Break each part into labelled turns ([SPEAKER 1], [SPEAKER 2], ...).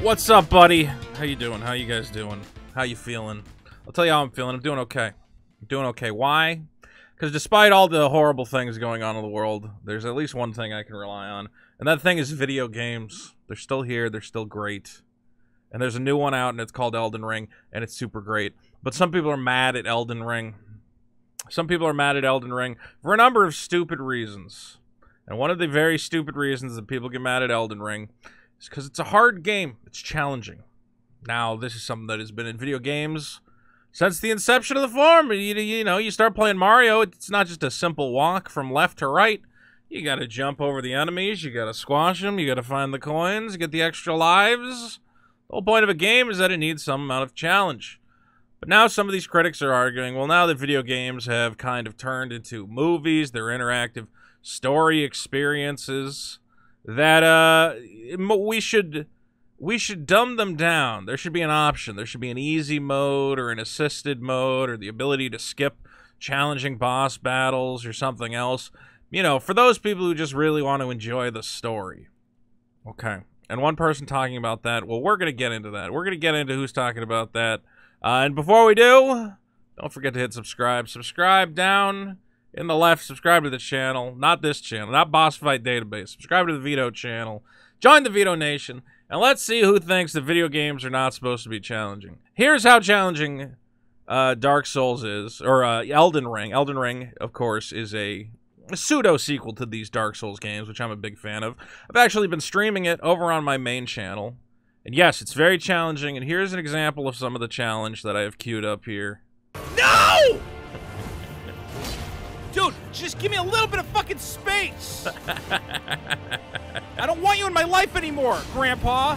[SPEAKER 1] What's up, buddy? How you doing? How you guys doing? How you feeling? I'll tell you how I'm feeling. I'm doing okay. I'm doing okay. Why? Because despite all the horrible things going on in the world, there's at least one thing I can rely on, and that thing is video games. They're still here. They're still great. And there's a new one out, and it's called Elden Ring, and it's super great. But some people are mad at Elden Ring. Some people are mad at Elden Ring for a number of stupid reasons. And one of the very stupid reasons that people get mad at Elden Ring is because it's a hard game. It's challenging. Now, this is something that has been in video games since the inception of the form. You know, you start playing Mario, it's not just a simple walk from left to right. You gotta jump over the enemies, you gotta squash them, you gotta find the coins, get the extra lives. The whole point of a game is that it needs some amount of challenge. But now some of these critics are arguing, well, now that video games have kind of turned into movies, they're interactive story experiences, that we should dumb them down. There should be an option. There should be an easy mode or an assisted mode or the ability to skip challenging boss battles or something else. You know, for those people who just really want to enjoy the story. Okay. And one person talking about that, well, we're going to get into that. We're going to get into who's talking about that. And before we do, don't forget to hit subscribe. Subscribe down in the left. Subscribe to the channel. Not this channel. Not Boss Fight Database. Subscribe to the Veto channel. Join the Veto Nation. And let's see who thinks that video games are not supposed to be challenging. Here's how challenging Dark Souls is. Or Elden Ring. Elden Ring, of course, is a pseudo-sequel to these Dark Souls games, which I'm a big fan of. I've actually been streaming it over on my main channel. And yes, it's very challenging. And here's an example of some of the challenge that I have queued up here.
[SPEAKER 2] No! Dude, just give me a little bit of fucking space! I don't want you in my life anymore, Grandpa!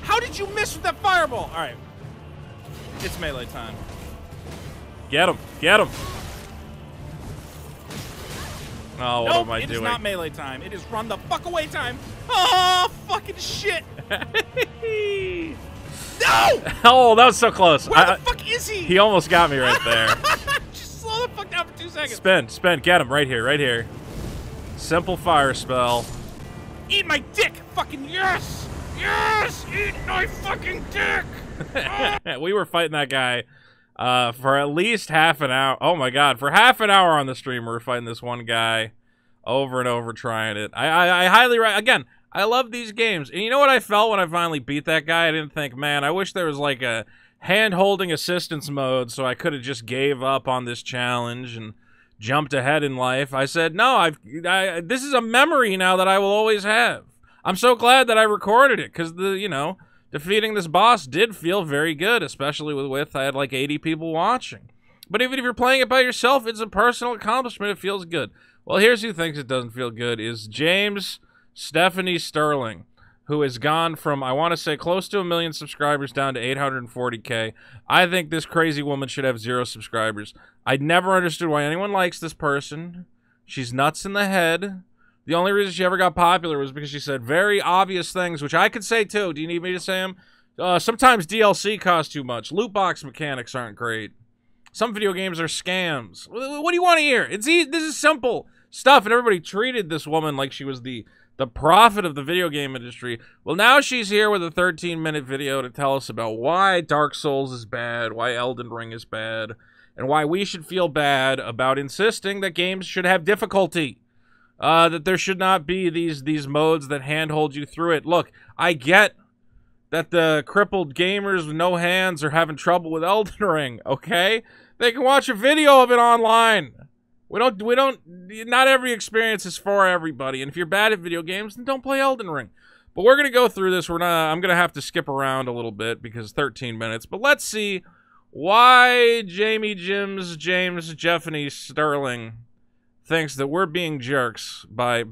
[SPEAKER 2] How did you miss with that fireball? Alright. It's melee time.
[SPEAKER 1] Get him! Get him! Oh, what
[SPEAKER 2] nope,
[SPEAKER 1] am I doing?
[SPEAKER 2] It is not melee time. It is run the fuck away time. Oh, fucking shit! No!
[SPEAKER 1] Oh, that was so close.
[SPEAKER 2] Where the fuck is he?
[SPEAKER 1] He almost got me right there.
[SPEAKER 2] Just slow the fuck down for 2 seconds.
[SPEAKER 1] Spin, spin, get him right here, right here. Simple fire spell.
[SPEAKER 2] Eat my dick! Fucking yes! Yes! Eat my fucking dick!
[SPEAKER 1] We were fighting that guy for at least half an hour. Oh my god, for half an hour on the stream, we were fighting this one guy over and over trying it. I highly again, I love these games. And you know what I felt when I finally beat that guy? I didn't think, man, I wish there was like a hand-holding assistance mode so I could have just gave up on this challenge and jumped ahead in life. I said, no, this is a memory now that I will always have. I'm so glad that I recorded it because defeating this boss did feel very good, especially with I had like 80 people watching. But even if you're playing it by yourself, it's a personal accomplishment. It feels good. Well, here's who thinks it doesn't feel good is James Stephanie Sterling, who has gone from, I want to say, close to 1 million subscribers down to 840K. I think this crazy woman should have 0 subscribers. I never understood why anyone likes this person. She's nuts in the head. The only reason she ever got popular was because she said very obvious things, which I could say too. Do you need me to say them? Sometimes DLC costs too much. Loot box mechanics aren't great. Some video games are scams. What do you want to hear? It's easy. This is simple stuff, and everybody treated this woman like she was the prophet of the video game industry. Well, now she's here with a 13-minute video to tell us about why Dark Souls is bad, why Elden Ring is bad, and why we should feel bad about insisting that games should have difficulty. That there should not be these modes that handhold you through it. Look, I get that the crippled gamers with no hands are having trouble with Elden Ring, okay? They can watch a video of it online. Not every experience is for everybody, and if you're bad at video games, then don't play Elden Ring. But we're gonna go through this. I'm gonna have to skip around a little bit because 13 minutes. But let's see why James Jeffany Sterling thinks that we're being jerks by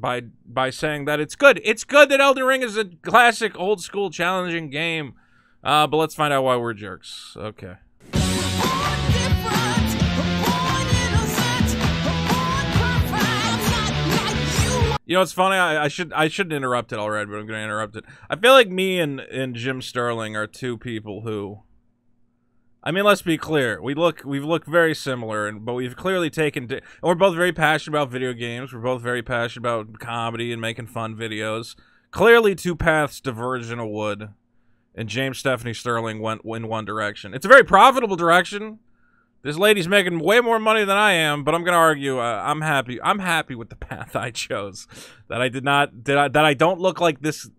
[SPEAKER 1] saying that it's good. It's good that Elden Ring is a classic, old school, challenging game. But let's find out why we're jerks. Okay. You know, it's funny, I shouldn't interrupt it already, but I'm going to interrupt it. I feel like me and Jim Sterling are two people who, I mean, let's be clear. We've looked very similar, but we've clearly taken, and we're both very passionate about video games. We're both very passionate about comedy and making fun videos. Clearly two paths diverge in a wood and James Stephanie Sterling went in one direction. It's a very profitable direction. This lady's making way more money than I am, but I'm gonna argue I'm happy. I'm happy with the path I chose. That I did not. That I don't look like this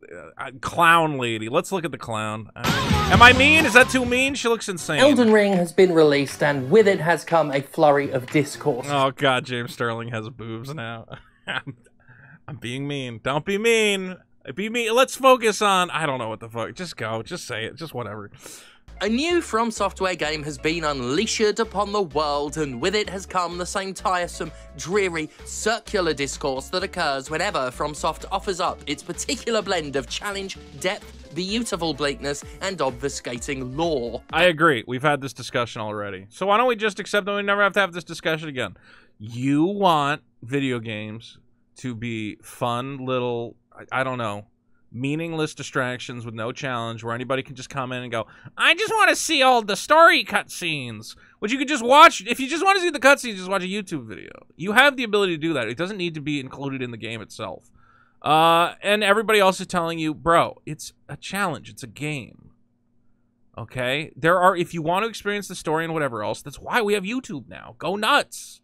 [SPEAKER 1] clown lady. Let's look at the clown. Am I mean? Is that too mean? She looks insane.
[SPEAKER 3] Elden Ring has been released, and with it has come a flurry of discourse.
[SPEAKER 1] Oh God, James Sterling has boobs now. I'm being mean. Don't be mean. Be mean. Let's focus on. I don't know what the fuck. Just go. Just say it. Just whatever.
[SPEAKER 3] A new From Software game has been unleashed upon the world, and with it has come the same tiresome, dreary, circular discourse that occurs whenever FromSoft offers up its particular blend of challenge, depth, beautiful bleakness, and obfuscating lore.
[SPEAKER 1] I agree. We've had this discussion already. So why don't we just accept that we never have to have this discussion again? You want video games to be fun little, I don't know, meaningless distractions with no challenge where anybody can just come in and go, I just want to see all the story cutscenes, which you could just watch. If you just want to see the cutscenes, just watch a YouTube video. You have the ability to do that. It doesn't need to be included in the game itself. And everybody else is telling you, bro, it's a challenge. It's a game. Okay? If you want to experience the story and whatever else, that's why we have YouTube now. Go nuts.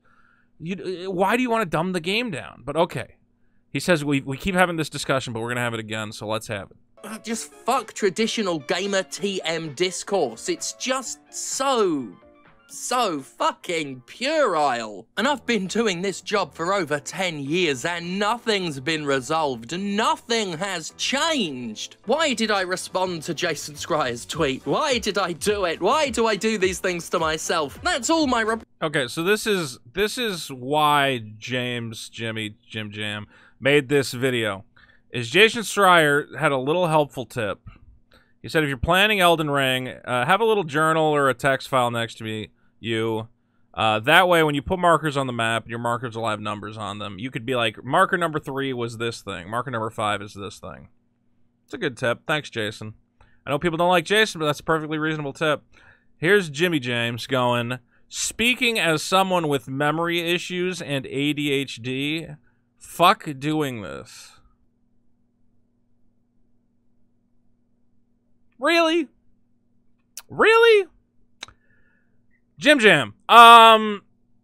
[SPEAKER 1] Why do you want to dumb the game down? But okay. He says we keep having this discussion, but we're going to have it again, so let's have it.
[SPEAKER 3] Just fuck traditional gamer TM discourse. It's just so fucking puerile. And I've been doing this job for over 10 years and nothing's been resolved. Nothing has changed. Why did I respond to Jason Schreier's tweet? Why did I do it? Why do I do these things to myself? That's all my
[SPEAKER 1] Okay, so this is why Jim Jam made this video. Is Jason Schreier had a little helpful tip. He said if you're planning Elden Ring, have a little journal or a text file next to you. That way when you put markers on the map, your markers will have numbers on them. You could be like, marker number 3 was this thing. Marker number 5 is this thing. It's a good tip. Thanks, Jason. I know people don't like Jason, but that's a perfectly reasonable tip. Here's Jimmy James going, speaking as someone with memory issues and ADHD, fuck doing this. Really? Really? Jam.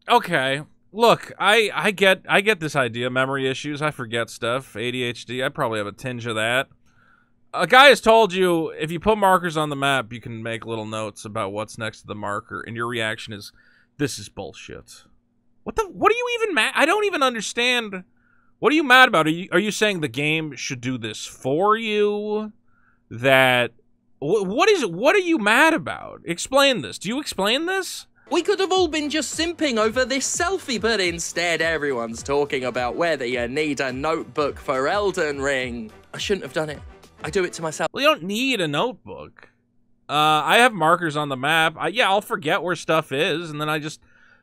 [SPEAKER 1] Okay. Look, I get this idea. Memory issues. I forget stuff. ADHD. I probably have a tinge of that. A guy has told you if you put markers on the map, you can make little notes about what's next to the marker, and your reaction is, this is bullshit. What are you even mad? I don't even understand. What are you mad about? Are you saying the game should do this for you? That what is it? What are you mad about? Explain this. Do you explain this?
[SPEAKER 3] We could have all been just simping over this selfie, but instead everyone's talking about whether you need a notebook for Elden Ring. I shouldn't have done it. I do it to myself.
[SPEAKER 1] Well, you don't need a notebook. I have markers on the map. Yeah, I'll forget where stuff is, and then I just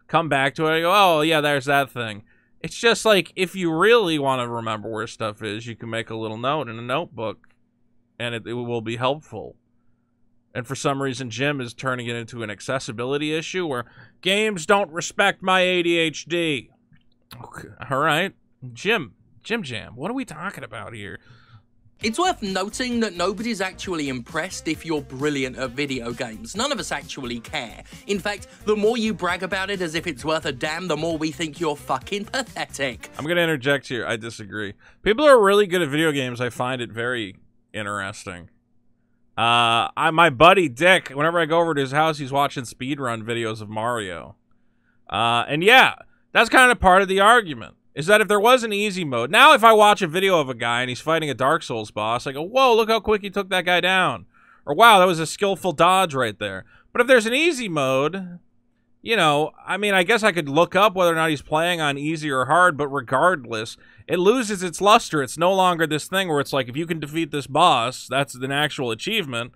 [SPEAKER 1] come back to it. I go, oh, yeah, there's that thing. It's just like, if you really want to remember where stuff is, you can make a little note in a notebook, and it will be helpful. And for some reason, Jim is turning it into an accessibility issue where games don't respect my ADHD. Okay. All right. Jim Jam, what are we talking about here?
[SPEAKER 3] It's worth noting that nobody's actually impressed if you're brilliant at video games. None of us actually care. In fact, the more you brag about it as if it's worth a damn, the more we think you're fucking pathetic.
[SPEAKER 1] I'm gonna interject here. I disagree. People who are really good at video games, I find it very interesting. My buddy Dick, whenever I go over to his house, he's watching speedrun videos of Mario. And yeah, that's kind of part of the argument. Is that if there was an easy mode, now if I watch a video of a guy and he's fighting a Dark Souls boss, I go, whoa, look how quick he took that guy down. Or wow, that was a skillful dodge right there. But if there's an easy mode, you know, I mean, I guess I could look up whether or not he's playing on easy or hard, but regardless, it loses its luster. It's no longer this thing where it's like, if you can defeat this boss, that's an actual achievement.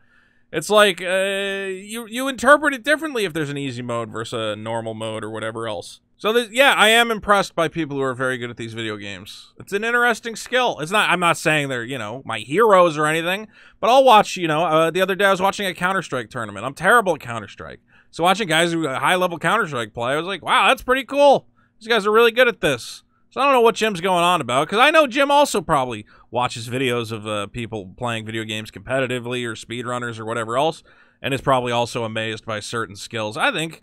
[SPEAKER 1] It's like, you interpret it differently if there's an easy mode versus a normal mode or whatever else. So, yeah, I am impressed by people who are very good at these video games. It's an interesting skill. It's not, I'm not saying they're, you know, my heroes or anything, but I'll watch, you know, the other day I was watching a Counter-Strike tournament. I'm terrible at Counter-Strike. So watching guys who high-level Counter-Strike play, I was like, wow, that's pretty cool. These guys are really good at this. So I don't know what Jim's going on about, because I know Jim also probably watches videos of people playing video games competitively or speedrunners or whatever else, and is probably also amazed by certain skills. I think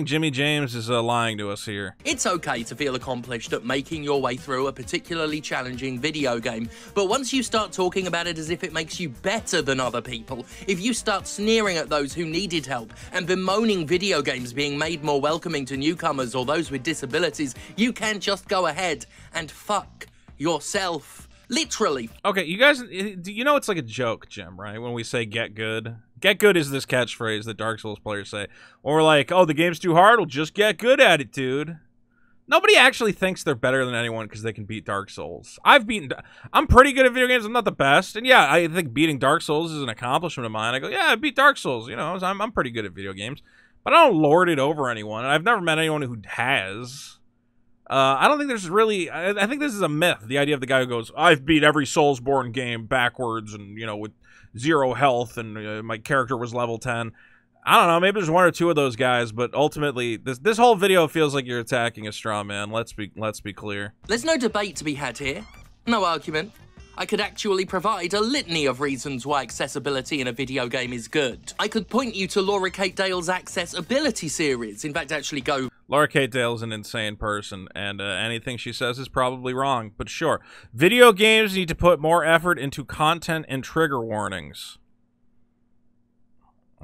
[SPEAKER 1] Jimmy James is lying to us here.
[SPEAKER 3] It's okay to feel accomplished at making your way through a particularly challenging video game, but once you start talking about it as if it makes you better than other people, if you start sneering at those who needed help and bemoaning video games being made more welcoming to newcomers or those with disabilities, you can just go ahead and fuck yourself. Literally.
[SPEAKER 1] Okay, you guys, you know it's like a joke, Jim, right? When we say get good. Get good is this catchphrase that Dark Souls players say. Or we're like, oh, the game's too hard, well, just get good at it, dude. Nobody actually thinks they're better than anyone because they can beat Dark Souls. I'm pretty good at video games, I'm not the best. And yeah, I think beating Dark Souls is an accomplishment of mine. I go, yeah, I beat Dark Souls, you know, I'm pretty good at video games. But I don't lord it over anyone, and I've never met anyone who has. I don't think there's really... I think this is a myth, the idea of the guy who goes, I've beat every Soulsborne game backwards and, you know, with 0 health and my character was level 10. I don't know, maybe there's 1 or 2 of those guys, but ultimately, this whole video feels like you're attacking a straw man. Let's be clear.
[SPEAKER 3] There's no debate to be had here. No argument. I could actually provide a litany of reasons why accessibility in a video game is good. I could point you to Laura Kate Dale's Accessibility series. In fact, actually go...
[SPEAKER 1] Laura Kate Dale's an insane person, and anything she says is probably wrong, but sure. Video games need to put more effort into content and trigger warnings.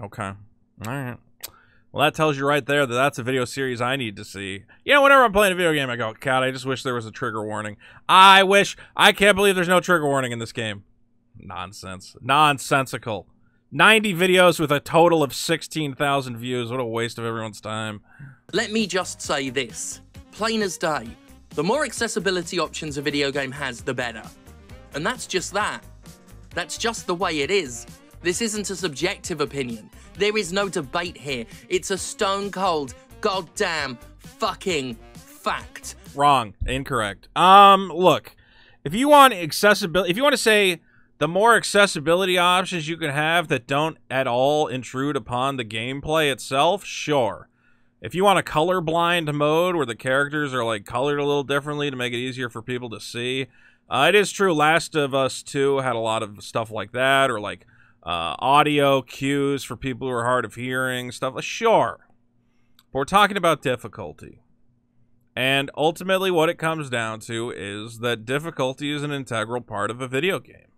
[SPEAKER 1] Okay. All right. Well, that tells you right there that that's a video series I need to see. You know, whenever I'm playing a video game, I go, God, I just wish there was a trigger warning. I can't believe there's no trigger warning in this game. Nonsense. Nonsensical. 90 videos with a total of 16,000 views. What a waste of everyone's time.
[SPEAKER 3] Let me just say this. Plain as day. The more accessibility options a video game has, the better. And that's just that. That's just the way it is. This isn't a subjective opinion. There is no debate here. It's a stone cold, goddamn, fucking fact.
[SPEAKER 1] Wrong. Incorrect. Look, if you want accessibility, if you want to say the more accessibility options you can have that don't at all intrude upon the gameplay itself, sure. If you want a colorblind mode where the characters are like colored a little differently to make it easier for people to see, it is true. Last of Us 2 had a lot of stuff like that, or like audio cues for people who are hard of hearing, stuff. Sure. But we're talking about difficulty. And ultimately what it comes down to is that difficulty is an integral part of a video game.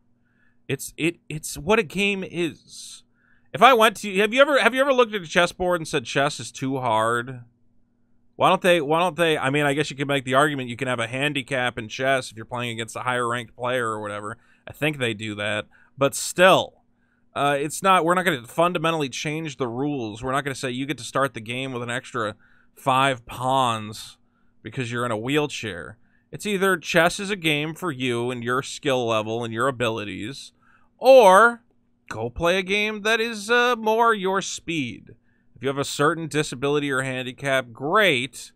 [SPEAKER 1] It's what a game is. If I went to have you ever looked at a chessboard and said chess is too hard? Why don't they I mean, I guess you could make the argument you can have a handicap in chess if you're playing against a higher ranked player or whatever. I think they do that. But still, we're not going to fundamentally change the rules. We're not going to say you get to start the game with an extra 5 pawns because you're in a wheelchair. It's either chess is a game for you and your skill level and your abilities, or go play a game that is more your speed. If you have a certain disability or handicap, great.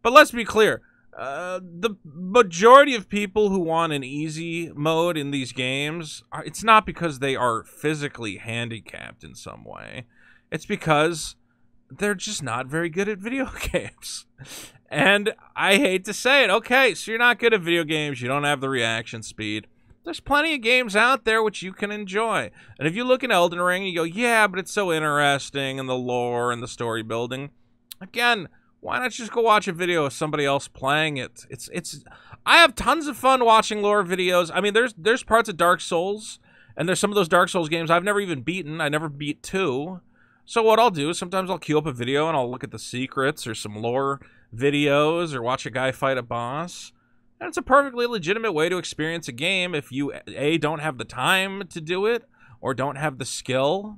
[SPEAKER 1] But let's be clear. The majority of people who want an easy mode in these games, it's not because they are physically handicapped in some way. It's because they're just not very good at video games. And I hate to say it. Okay, so you're not good at video games. You don't have the reaction speed. There's plenty of games out there which you can enjoy. And if you look at Elden Ring, you go, yeah, but it's so interesting, and the lore and the story building. Again, why not just go watch a video of somebody else playing it? I have tons of fun watching lore videos. I mean, there's parts of Dark Souls, and there's some of those Dark Souls games I've never even beaten. I never beat 2. So what I'll do is sometimes I'll queue up a video and I'll look at the secrets or some lore videos or watch a guy fight a boss. And it's a perfectly legitimate way to experience a game if you, A, don't have the time to do it or don't have the skill.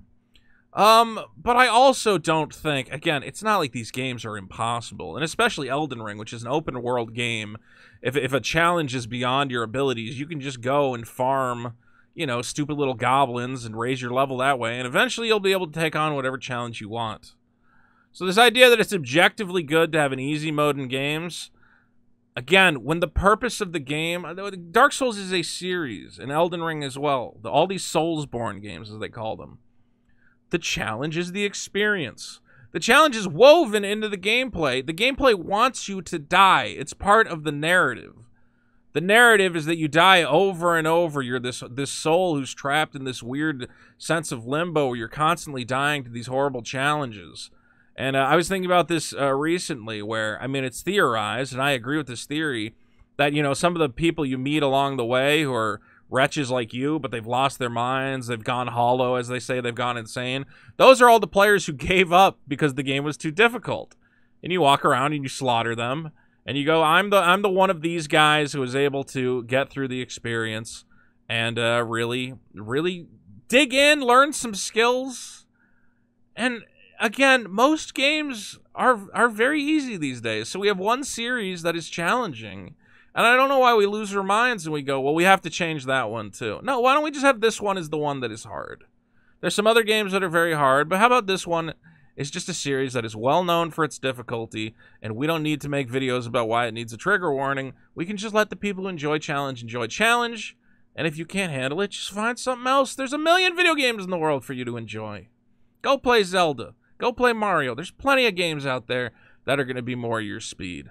[SPEAKER 1] But I also don't think, again, it's not like these games are impossible. And especially Elden Ring, which is an open world game. If a challenge is beyond your abilities, you can just go and farm, you know, stupid little goblins and raise your level that way. And eventually you'll be able to take on whatever challenge you want. So this idea that it's objectively good to have an easy mode in games, again, when the purpose of the game, Dark Souls is a series, and Elden Ring as well. All these Soulsborne games, as they call them. The challenge is the experience. The challenge is woven into the gameplay. The gameplay wants you to die. It's part of the narrative. The narrative is that you die over and over. You're this soul who's trapped in this weird sense of limbo where you're constantly dying to these horrible challenges. And I was thinking about this recently where, I mean, it's theorized, and I agree with this theory, that, you know, some of the people you meet along the way who are wretches like you, but they've lost their minds, they've gone hollow, as they say, they've gone insane. Those are all the players who gave up because the game was too difficult. And you walk around and you slaughter them, and you go, I'm the one of these guys who was able to get through the experience and really dig in, learn some skills. And again, most games are very easy these days. So we have one series that is challenging. And I don't know why we lose our minds and we go, well, we have to change that one too. No, why don't we just have this one as the one that is hard? There's some other games that are very hard, but how about this one is just a series that is well known for its difficulty, and we don't need to make videos about why it needs a trigger warning. We can just let the people who enjoy challenge, and if you can't handle it, just find something else. There's a million video games in the world for you to enjoy. Go play Zelda. Go play Mario. There's plenty of games out there that are going to be more your speed.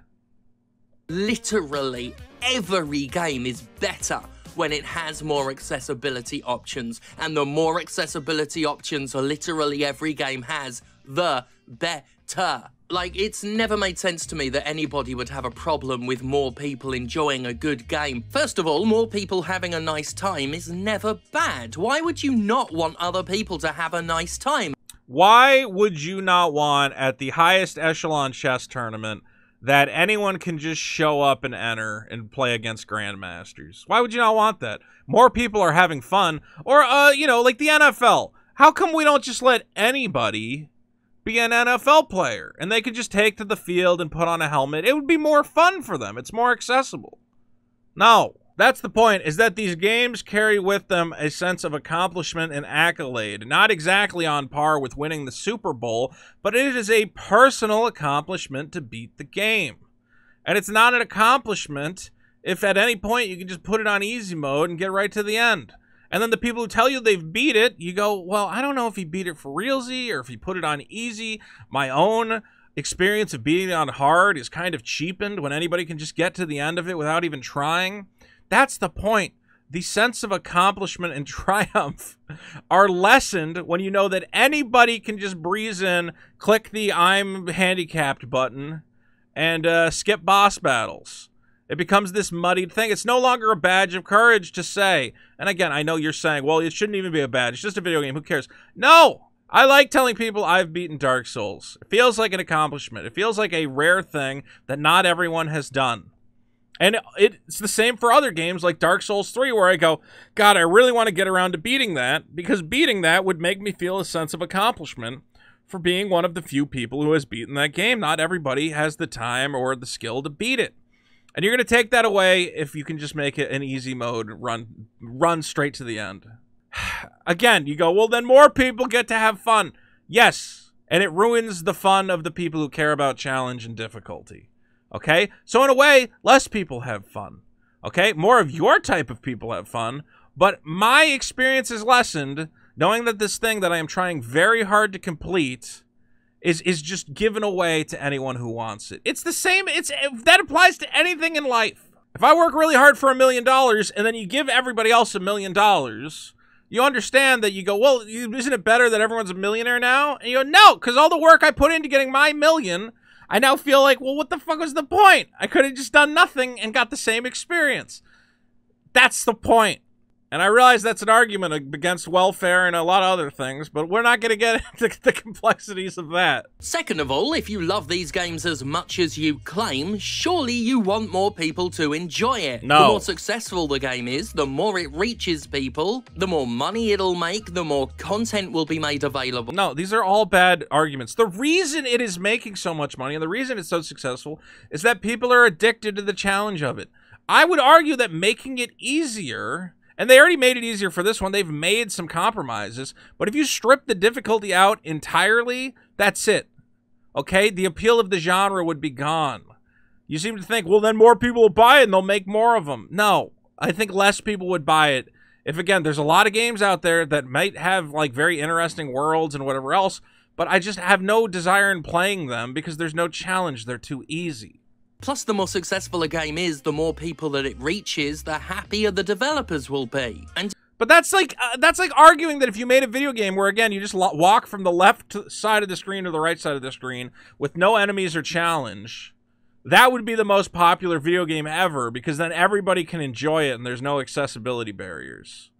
[SPEAKER 3] Literally every game is better when it has more accessibility options, and the more accessibility options literally every game has, the better. Like, it's never made sense to me that anybody would have a problem with more people enjoying a good game. First of all, more people having a nice time is never bad. Why would you not want other people to have a nice time?
[SPEAKER 1] Why would you not want, at the highest echelon chess tournament, that anyone can just show up and enter and play against grandmasters? Why would you not want that? More people are having fun. Or, you know, like the NFL. How come we don't just let anybody be an NFL player and they could just take to the field and put on a helmet? It would be more fun for them. It's more accessible. No. That's the point, is that these games carry with them a sense of accomplishment and accolade. Not exactly on par with winning the Super Bowl, but it is a personal accomplishment to beat the game. And it's not an accomplishment if at any point you can just put it on easy mode and get right to the end. And then the people who tell you they've beat it, you go, well, I don't know if he beat it for realsy or if he put it on easy. My own experience of beating it on hard is kind of cheapened when anybody can just get to the end of it without even trying. That's the point. The sense of accomplishment and triumph are lessened when you know that anybody can just breeze in, click the I'm handicapped button, and skip boss battles. It becomes this muddied thing. It's no longer a badge of courage to say, and again, I know you're saying, well, it shouldn't even be a badge. It's just a video game. Who cares? No! I like telling people I've beaten Dark Souls. It feels like an accomplishment. It feels like a rare thing that not everyone has done. And it's the same for other games like Dark Souls 3, where I go, God, I really want to get around to beating that, because beating that would make me feel a sense of accomplishment for being one of the few people who has beaten that game. Not everybody has the time or the skill to beat it. And you're going to take that away if you can just make it an easy mode, run straight to the end. Again, you go, well, then more people get to have fun. Yes, and it ruins the fun of the people who care about challenge and difficulty. Okay? So in a way, less people have fun. Okay? More of your type of people have fun, but my experience is lessened knowing that this thing that I am trying very hard to complete is just given away to anyone who wants it. It's the same, that applies to anything in life. If I work really hard for $1 million and then you give everybody else $1 million, you understand that you go, well, isn't it better that everyone's a millionaire now? And you go, no, because all the work I put into getting my million, I now feel like, well, what the fuck was the point? I could have just done nothing and got the same experience. That's the point. And I realize that's an argument against welfare and a lot of other things, but we're not going to get into the complexities of that.
[SPEAKER 3] Second of all, if you love these games as much as you claim, surely you want more people to enjoy it.
[SPEAKER 1] No.
[SPEAKER 3] The more successful the game is, the more it reaches people, the more money it'll make, the more content will be made available.
[SPEAKER 1] No, these are all bad arguments. The reason it is making so much money and the reason it's so successful is that people are addicted to the challenge of it. I would argue that making it easier... And they already made it easier for this one. They've made some compromises. But if you strip the difficulty out entirely, that's it. Okay? The appeal of the genre would be gone. You seem to think, well, then more people will buy it and they'll make more of them. No. I think less people would buy it. If, again, there's a lot of games out there that might have, like, very interesting worlds and whatever else, but I just have no desire in playing them because there's no challenge. They're too easy.
[SPEAKER 3] Plus, the more successful a game is, the more people that it reaches, the happier the developers will be.
[SPEAKER 1] But that's like arguing that if you made a video game where, again, you just walk from the left side of the screen to the right side of the screen with no enemies or challenge, that would be the most popular video game ever, because then everybody can enjoy it and there's no accessibility barriers.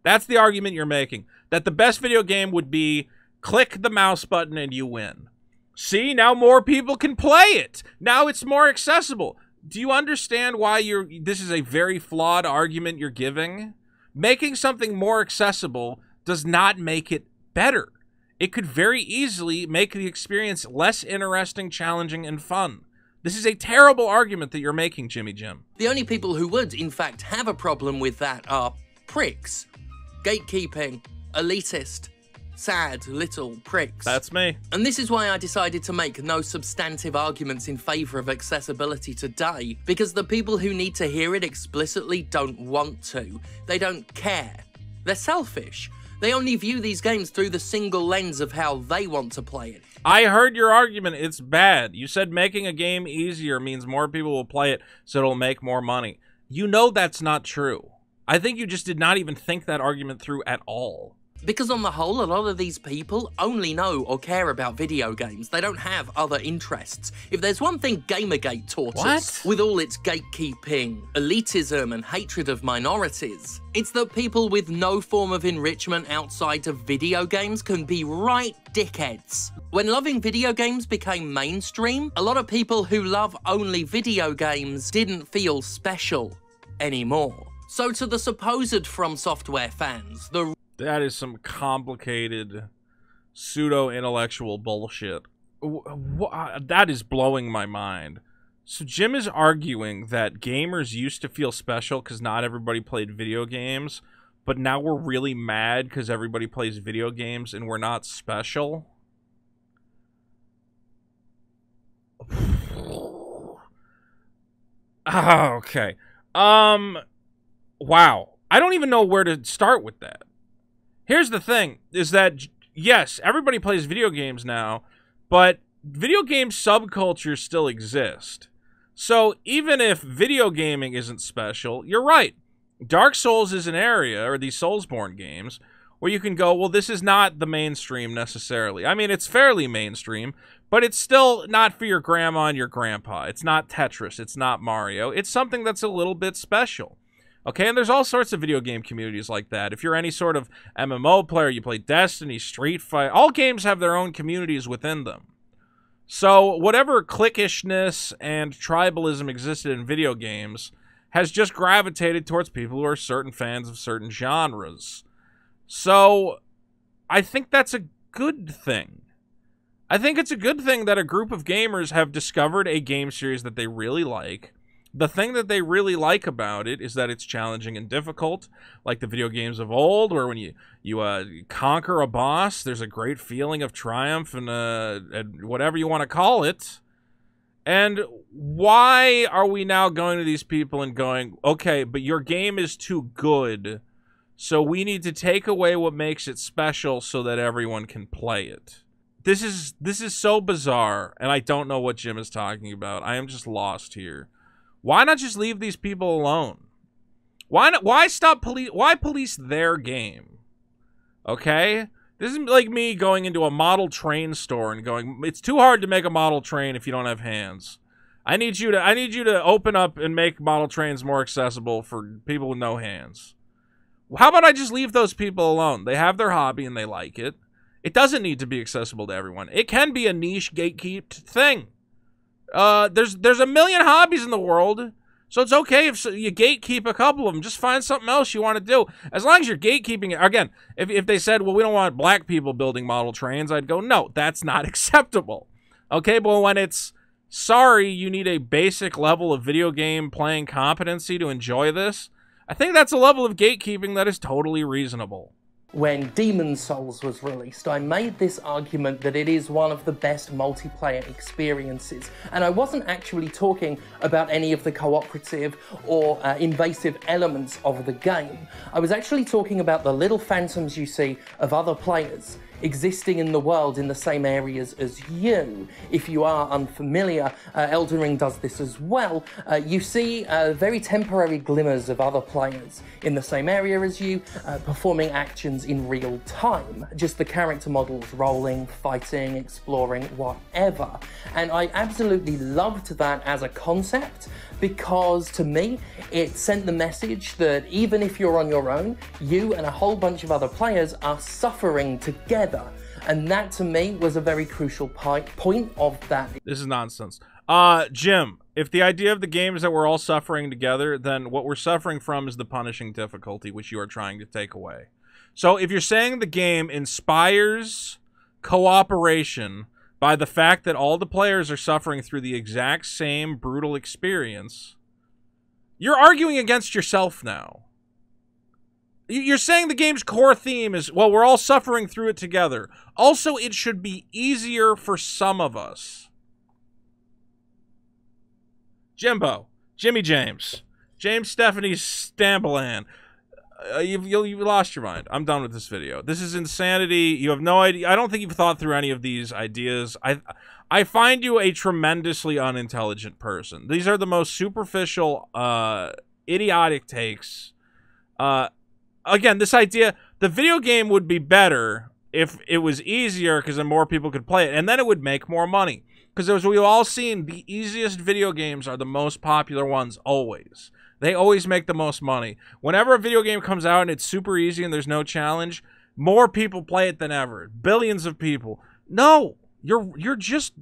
[SPEAKER 1] That's the argument you're making. That the best video game would be click the mouse button and you win. See, now more people can play it. Now it's more accessible. Do you understand why this is a very flawed argument you're giving? Making something more accessible does not make it better. It could very easily make the experience less interesting, challenging, and fun. This is a terrible argument that you're making, Jimmy Jim.
[SPEAKER 3] The only people who would, in fact, have a problem with that are pricks. Gatekeeping, elitist, sad little pricks.
[SPEAKER 1] That's me.
[SPEAKER 3] And this is why I decided to make no substantive arguments in favour of accessibility today, because the people who need to hear it explicitly don't want to. They don't care. They're selfish. They only view these games through the single lens of how they want to play it.
[SPEAKER 1] I heard your argument. It's bad. You said making a game easier means more people will play it, so it'll make more money. You know that's not true. I think you just did not even think that argument through at all.
[SPEAKER 3] Because on the whole, a lot of these people only know or care about video games. They don't have other interests. If there's one thing Gamergate taught us, with all its gatekeeping, elitism, and hatred of minorities, it's that people with no form of enrichment outside of video games can be right dickheads. When loving video games became mainstream, a lot of people who love only video games didn't feel special anymore. So to the supposed From Software fans,
[SPEAKER 1] that is some complicated pseudo-intellectual bullshit. That is blowing my mind. So Jim is arguing that gamers used to feel special because not everybody played video games, but now we're really mad because everybody plays video games and we're not special? Okay. Wow. I don't even know where to start with that. Here's the thing, is that, yes, everybody plays video games now, but video game subcultures still exist. So even if video gaming isn't special, you're right. Dark Souls is an area, or these Soulsborne games, where you can go, well, this is not the mainstream necessarily. I mean, it's fairly mainstream, but it's still not for your grandma and your grandpa. It's not Tetris. It's not Mario. It's something that's a little bit special. Okay, and there's all sorts of video game communities like that. If you're any sort of MMO player, you play Destiny, Street Fighter, all games have their own communities within them. So whatever cliquishness and tribalism existed in video games has just gravitated towards people who are certain fans of certain genres. So I think that's a good thing. I think it's a good thing that a group of gamers have discovered a game series that they really like. The thing that they really like about it is that it's challenging and difficult, like the video games of old, where when you conquer a boss, there's a great feeling of triumph and whatever you want to call it. And why are we now going to these people and going, okay, but your game is too good, so we need to take away what makes it special so that everyone can play it? This is so bizarre, and I don't know what Jim is talking about. I am just lost here. Why not just leave these people alone? Why police their game? Okay? This is like me going into a model train store and going, it's too hard to make a model train if you don't have hands. I need you to open up and make model trains more accessible for people with no hands. How about I just leave those people alone? They have their hobby and they like it. It doesn't need to be accessible to everyone. It can be a niche gatekeeped thing. There's a million hobbies in the world, so it's okay if you gatekeep a couple of them. Just find something else you want to do. As long as you're gatekeeping it. Again, if they said, well, we don't want black people building model trains, I'd go, no, that's not acceptable. Okay, but when it's, sorry, you need a basic level of video game playing competency to enjoy this, I think that's a level of gatekeeping that is totally reasonable.
[SPEAKER 3] When Demon's Souls was released, I made this argument that it is one of the best multiplayer experiences. And I wasn't actually talking about any of the cooperative or invasive elements of the game. I was actually talking about the little phantoms you see of other players. existing in the world in the same areas as you. If you are unfamiliar, Elden Ring does this as well. You see very temporary glimmers of other players in the same area as you, performing actions in real time. Just the character models rolling, fighting, exploring, whatever. And I absolutely loved that as a concept, because to me, it sent the message that even if you're on your own, you and a whole bunch of other players are suffering together. And that to me was a very crucial point of that.
[SPEAKER 1] This is nonsense. Jim, if the idea of the game is that we're all suffering together, then what we're suffering from is the punishing difficulty, which you are trying to take away. So if you're saying the game inspires cooperation by the fact that all the players are suffering through the exact same brutal experience, you're arguing against yourself now. You're saying the game's core theme is, well, we're all suffering through it together. Also, it should be easier for some of us. Jimbo, Jimmy James, James Stephanie Stambalan. You lost your mind. I'm done with this video. This is insanity. You have no idea. I don't think you've thought through any of these ideas. I find you a tremendously unintelligent person. These are the most superficial, idiotic takes. Again, this idea, the video game would be better if it was easier because then more people could play it, and then it would make more money. Because as we've all seen, the easiest video games are the most popular ones always. They always make the most money. Whenever a video game comes out and it's super easy and there's no challenge, more people play it than ever. Billions of people. No, you're just...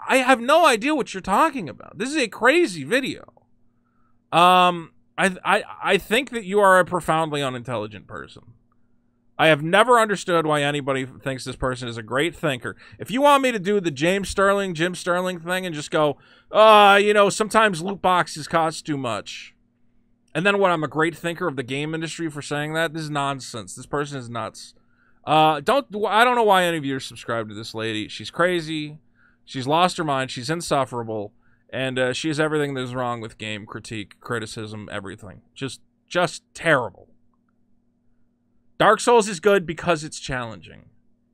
[SPEAKER 1] I have no idea what you're talking about. This is a crazy video. I think that you are a profoundly unintelligent person. I have never understood why anybody thinks this person is a great thinker. If you want me to do the Jim Sterling thing and just go, you know, sometimes loot boxes cost too much. And then what, I'm a great thinker of the game industry for saying that? This is nonsense. This person is nuts. I don't know why any of you are subscribed to this lady. She's crazy. She's lost her mind. She's insufferable. And she has everything that's wrong with game critique, criticism, everything. Just terrible. Dark Souls is good because it's challenging.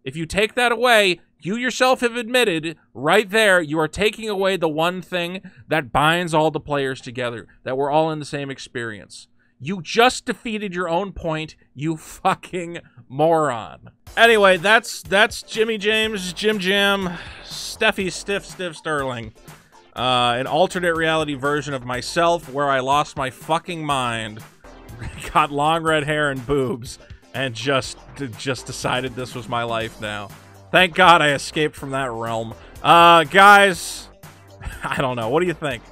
[SPEAKER 1] If you take that away, you yourself have admitted right there, you are taking away the one thing that binds all the players together, that we're all in the same experience. You just defeated your own point, you fucking moron. Anyway, that's Jimmy James, Jim, Steffi Stiff Sterling. An alternate reality version of myself where I lost my fucking mind, got long red hair and boobs, and just decided this was my life now. Thank God I escaped from that realm. Guys, I don't know. What do you think?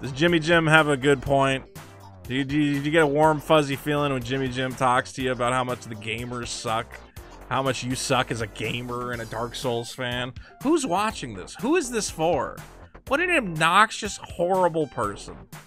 [SPEAKER 1] Does Jimmy Jim have a good point? Do you get a warm, fuzzy feeling when Jimmy Jim talks to you about how much the gamers suck? How much you suck as a gamer and a Dark Souls fan? Who's watching this? Who is this for? What an obnoxious, horrible person.